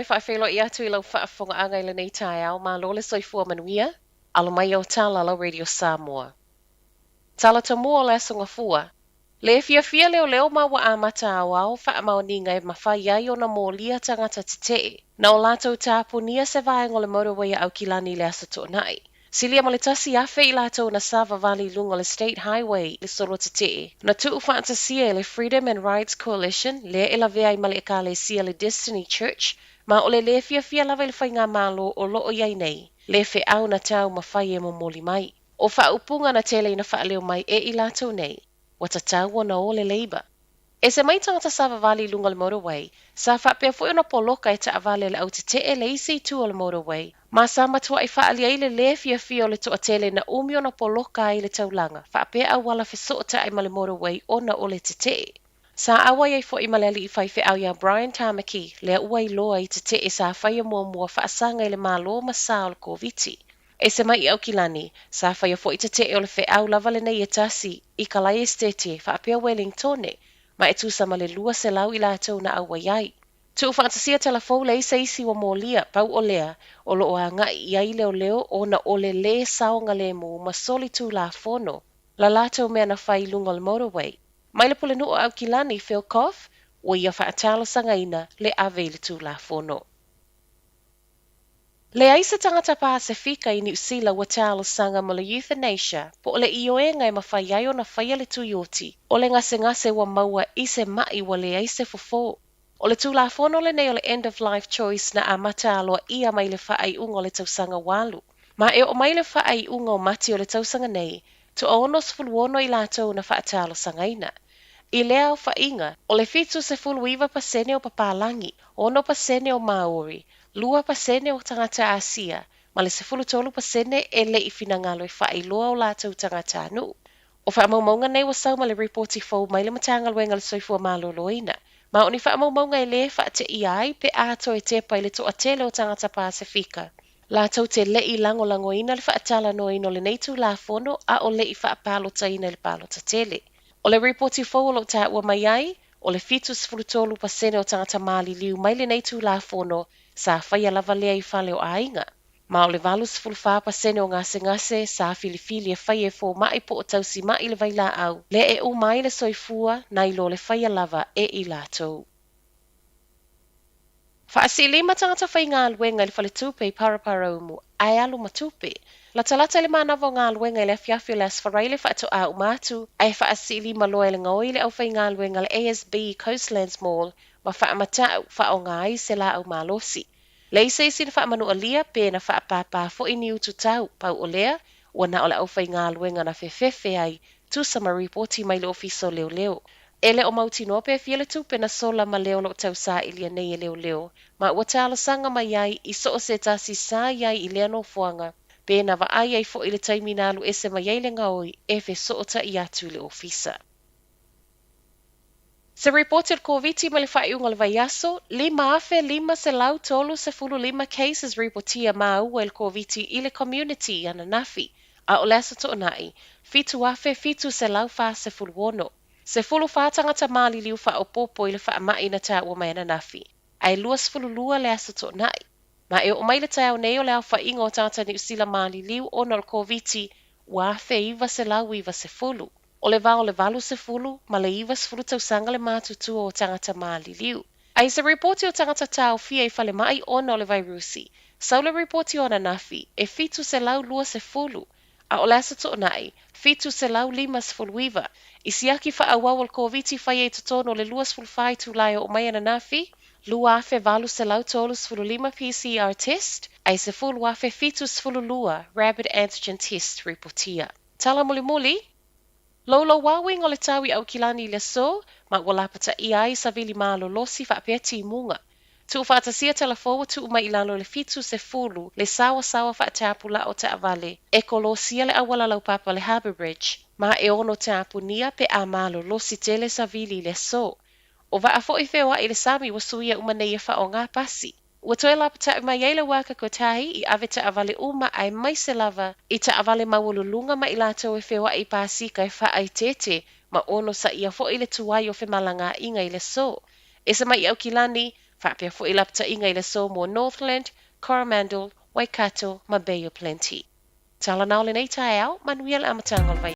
Whawhelo I atu I lau whaafonga anga I le nei tae au ma lole soifua manuia, alo mai au tala lau Radio Samoa. Tala tamua o le asonga fua, le fia leo ma wa amata au wha maoninga e mawhai ai o na mōlia tangata te na o lātou tāpunia se vaenga le motorway au kilani le asa tōnai. Silia ma le tasi afe I lātou na Sava Valley lunga le State Highway le solo te na tuu whaantasia le Freedom and Rights Coalition le e la vea I male e ka le sia le Destiny Church ma o le fia lava I le whainga malo o loo iai nei, le fe au na tau ma whai e mo moli mai. O whaupunga na tele ina whaaleo mai e I lātou nei, wata tau na o le Labour. E se mai tangata Sava Valley lunga le motorway, sa whapea fo na poloka e ta avale le au te le isi tu o le motorway, ma sa matua I whaali ai le fia o le toa tele na umio na poloka ai le taulanga, whapea au wala fesota ai ma le motorway o na o le te. Sa awa ai fo I maleli I whaife au ia Brian Tamaki, lea ua I loa I te e sa whaia mua whaasanga I le malo ma sa o le koviti. E se mai I au kilani, sa whaia fo I te o le whe au lava le nei e tasi, I kalai estete, whaapea Wellingtone, ma e tu sama le lua se lau I lātou na awa iai. Tu fantasia telefou le isa isi wa mōlia, pau o lea, o lo o anga I ai leo o na o le saonga le mu ma soli tu la fono, la lātou mea na whai lunga le motorway. Mai le pole nuu au kilani Phil Koff, o ia whaatalo sangaina le ave le tu la fono. Le aisa tangata Pasifika I New Zealand wa talo sanga mo le euthanasia, po le ioenga e mawhai ai o na whaia le tuyoti, o le ngase wa maua I se mai wa le aise fofo. O le tu la fono le nei o le end of life choice na amata aloa ia mai le whaai unga o le tausanga walu. Ma e o mai le whaai unga o mati o le tausanga nei, tu ono sfuluono I lātou na whaatalo sangaina. I lea o whainga, o le fitu se fuluiva pasene o papalangi, ono pasene o Maori, 2% o tangata Asia, ma le 13% e le I finangalo I whaailoa o lātou tangata anu. O whaamaumaunga nei wa sau ma le reporti fau mai le matangaluenga le soifua maloloina, ma o ni whaamaumaunga I le whaate I ai pe ato e te pai le toa tele o tangata Pasifika. Lātou te le I langolangoina le whaatala noina le neitu la fono a o le I whaapalo taina le palo ta tele. O le reporti fau o lo ta ua mai ai, o le fitu 13% o tangata mali liu mai le neitu la fono sa whaia lava lea I whale o ainga. Ma o le valus fulfāpasene o ngase sa filifili e whai e fō mai po o tausi mai le vaila au, le e o mai le soifua na I lo le whaia lava e I lātou. Whaasi lima tangata whai ngā luenga le whale tupe I parapara umu, ai alu matupe. La talata le manavo ngā luenga le afiafio le asfarai le whaato a umatu, ai whaasi lima loa le ngoi le au whai ngā luenga le ASB Coastlands Mall, ma whaamatau whao ngai se la au malosi. Le isa isi na whaamanu alia pe na whaapapa fo I ni utu tau pau o lea, wana o le au whai ngā luenga na whewhewhe ai, tu sama reporti mai le ofiso leo. Ele o mauti no pe fiele tupe na sola ma leo lo tau sa ilia nei leo, ma ua tala sanga mai ai I so o se tasi sa iai I lea no fuanga, pe na wa ai fo I le taimina alu ese mai ai le ngaoi e fe so o ta I atu le ofisa. Se reported koviti ma le whaiunga le vaiaso, 5 se lau tolu se fulu 5 cases reportia maua el koviti I le community ana nafi, a o lesa to nai, fitu se lau fa se fulu wono. Se fulu whātangata mali liu wha o popo I le wha mai na tā ua mai na nafi, ai luas fulu lua le asa to nai. Ma e o mai le tau nei o le au whainga o tangata New Zealand mali liu o nol koviti, wafe iwa se lau iwa se fulu. O le vao le valu se fulu, ma le iwa se fulu tausanga le mātutu o tangata mali liu. Ai se reporti o tangata tau fia I whale mai ona o le vairusi, sau le reporti o na nafi, e fitu se lau lua se fulu, a o lasa to nai, fitu se lau 5 se fulu iwa, I siaki wha awau al koviti whai e totono le luas fulu whai tu lai o mai na nafi, lua afe valu se lau tolu se fulu 5 PCR test, ai se fulu afe fitu se fulu lua rapid antigen test reportia. Tala muli? Lolo wawing o le tawi au kilani le so, ma walapata I ai sa vili malo losi fa apeti munga. Tu whaatasia telefo tu mai ilalo le fitu se fulu, le sawa fa atapula o ta avale, e kolosia le awala lau papa le Harbour Bridge, ma e ono tapu nia pe a malo losi tele sa vili le so. O va a fo I fewa I le sami wasuia umanei e o ngā pasi. Ua toe lapata mai eile waka kotahi I ave ta avale uma ai mai se lava I ta avale mawululunga ma ilato e fewa I pasika e wha ai tete ma ono sa ia fo I le tuai o fe malanga inga I le so. E sa mai au kilani Whapea fo ilapta inga i le Samoa Northland, Coromandel, Waikato, ma Bay of Plenty. Tala nao le nei tae au, manuia le amatanga vai.